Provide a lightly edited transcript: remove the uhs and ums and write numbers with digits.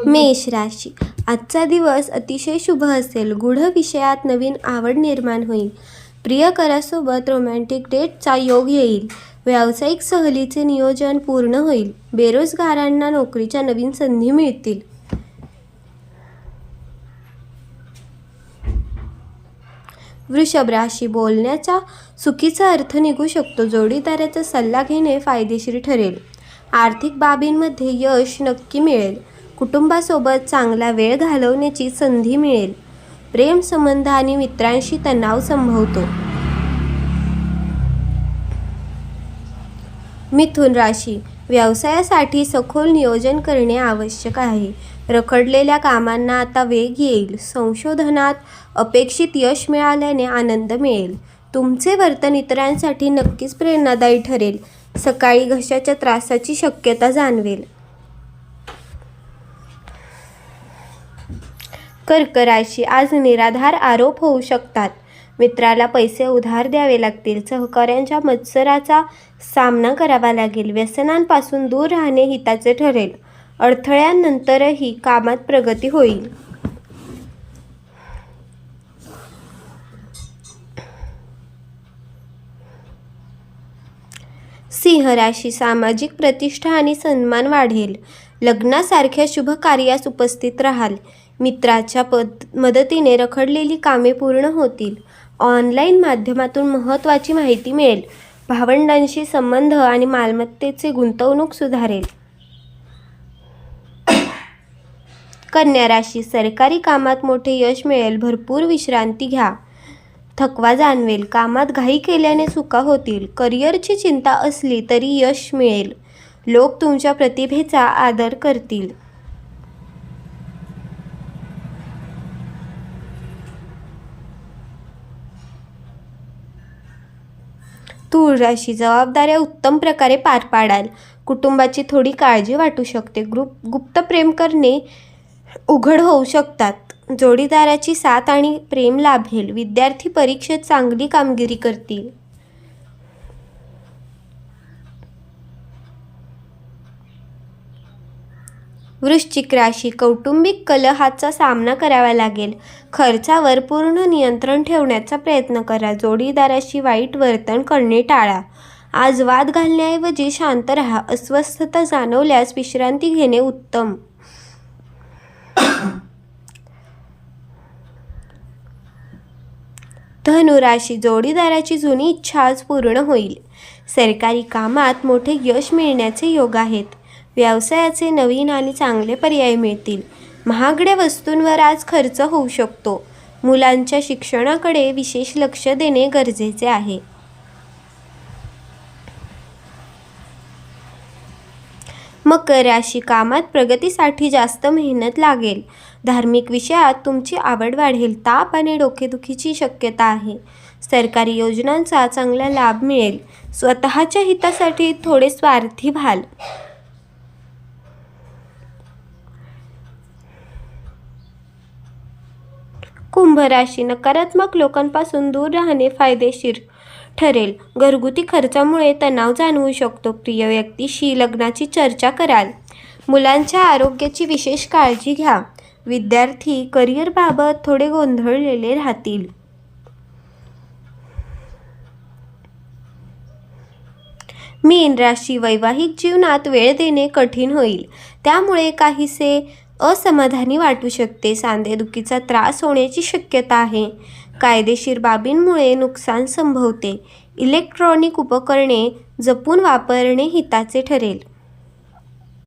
मेष राशी, आजचा दिवस अतिशय शुभ असेल. गूढ विषयात नवीन आवड निर्माण होईल. प्रियकरासोबत रोमॅन्टिक डेटचा योग येईल. व्यावसायिक सहलीचे नियोजन पूर्ण होईल. बेरोजगारांना नोकरीच्या नवीन संधी मिळतील. वृषभ राशी, बोलण्याचा चुकीचा अर्थ निघू शकतो. जोडीदाराचा सल्ला घेणे फायदेशीर ठरेल. आर्थिक बाबींमध्ये यश नक्की मिळेल. कुटुंबासोबत चांगला वेळ घालवण्याची संधी मिळेल. प्रेम संबंध आणि मित्रांशी तणाव संभवतो. मिथुन राशी, व्यवसायासाठी सखोल नियोजन करणे आवश्यक आहे. रखडलेल्या कामांना आता वेग येईल. संशोधनात अपेक्षित यश मिळाल्याने आनंद मिळेल. तुमचे वर्तन इतरांसाठी नक्कीच प्रेरणादायी ठरेल. सकाळी घशाच्या त्रासाची शक्यता जाणवेल. कर्क राशी, आज निराधार आरोप होऊ शकतात. मित्राला पैसे उधार द्यावे लागतील. सहकाऱ्यांच्या मत्सराचा सामना करावा लागेल. व्यसनांपासून दूर राहणे हिताचे ठरेल. अडथळ्यांनंतरही कामात प्रगती होईल. सिंह राशी, सामाजिक प्रतिष्ठा आणि सन्मान वाढेल. लग्नासारख्या शुभ कार्यास उपस्थित राहाल. मित्राच्या मदतीने रखडलेली कामे पूर्ण होतील. ऑनलाईन माध्यमातून महत्त्वाची माहिती मिळेल. भावंडांशी संबंध आणि मालमत्तेचे गुंतवणूक सुधारेल. कन्या राशी, सरकारी कामात मोठे यश मिळेल. भरपूर विश्रांती घ्या. थकवा जाणवेल. कामात घाई केल्याने चुका होतील. करिअरची चिंता असली तरी यश मिळेल. लोक तुमच्या प्रतिभेचा आदर करतील. तूळ राशी, जबाबदाऱ्या उत्तम प्रकारे पार पाडाल. कुटुंबाची थोडी काळजी वाटू शकते. गुप्त प्रेम करणे उघड होऊ शकतात. जोडीदाराची साथ आणि प्रेम लाभेल. विद्यार्थी परीक्षेत चांगली कामगिरी करतील. वृश्चिक राशी, कौटुंबिक कलहाचा सामना करावा लागेल. खर्चावर पूर्ण नियंत्रण ठेवण्याचा प्रयत्न करा. जोडीदाराशी वाईट वर्तन करणे टाळा. आज वाद घालण्याऐवजी शांत राहा. अस्वस्थता जाणवल्यास विश्रांती घेणे उत्तम. धनु राशी, जोडीदाराची जुनी इच्छा आज पूर्ण होईल. सरकारी कामात मोठे यश मिळण्याचे योग आहेत. व्यवसायाचे नवीन आणि चांगले पर्याय मिळतील. महागड्या वस्तूंवर आज खर्च होऊ शकतो. मुलांच्या शिक्षणाकडे विशेष लक्ष देणे गरजेचे आहे. मकर राशी, कामात प्रगतीसाठी जास्त मेहनत लागेल. धार्मिक विषयात तुमची आवड वाढेल. ताप आणि डोकेदुखीची शक्यता आहे. सरकारी योजनांचा चांगला लाभ मिळेल. स्वतःच्या हितासाठी थोडे स्वार्थी व्हाल. कुंभ राशी, नकारात्मक लोकांपासून दूर राहणे फायदेशीर ठरेल. घरगुती खर्चामुळे तणाव जाणवू शकतो. प्रिय व्यक्तीशी लग्नाची चर्चा कराल. मुलांच्या आरोग्याची विशेष काळजी घ्या. विद्यार्थी करिअरबाबत थोडे गोंधळलेले राहतील. मीन राशी, वैवाहिक जीवनात वेळ देणे कठीण होईल. त्यामुळे काहीसे असमाधानी वाटू शकते. सांधेदुखीचा त्रास होण्याची शक्यता आहे. कायदेशीर बाबींमुळे नुकसान संभवते. इलेक्ट्रॉनिक उपकरणे जपून वापरणे हिताचे ठरेल.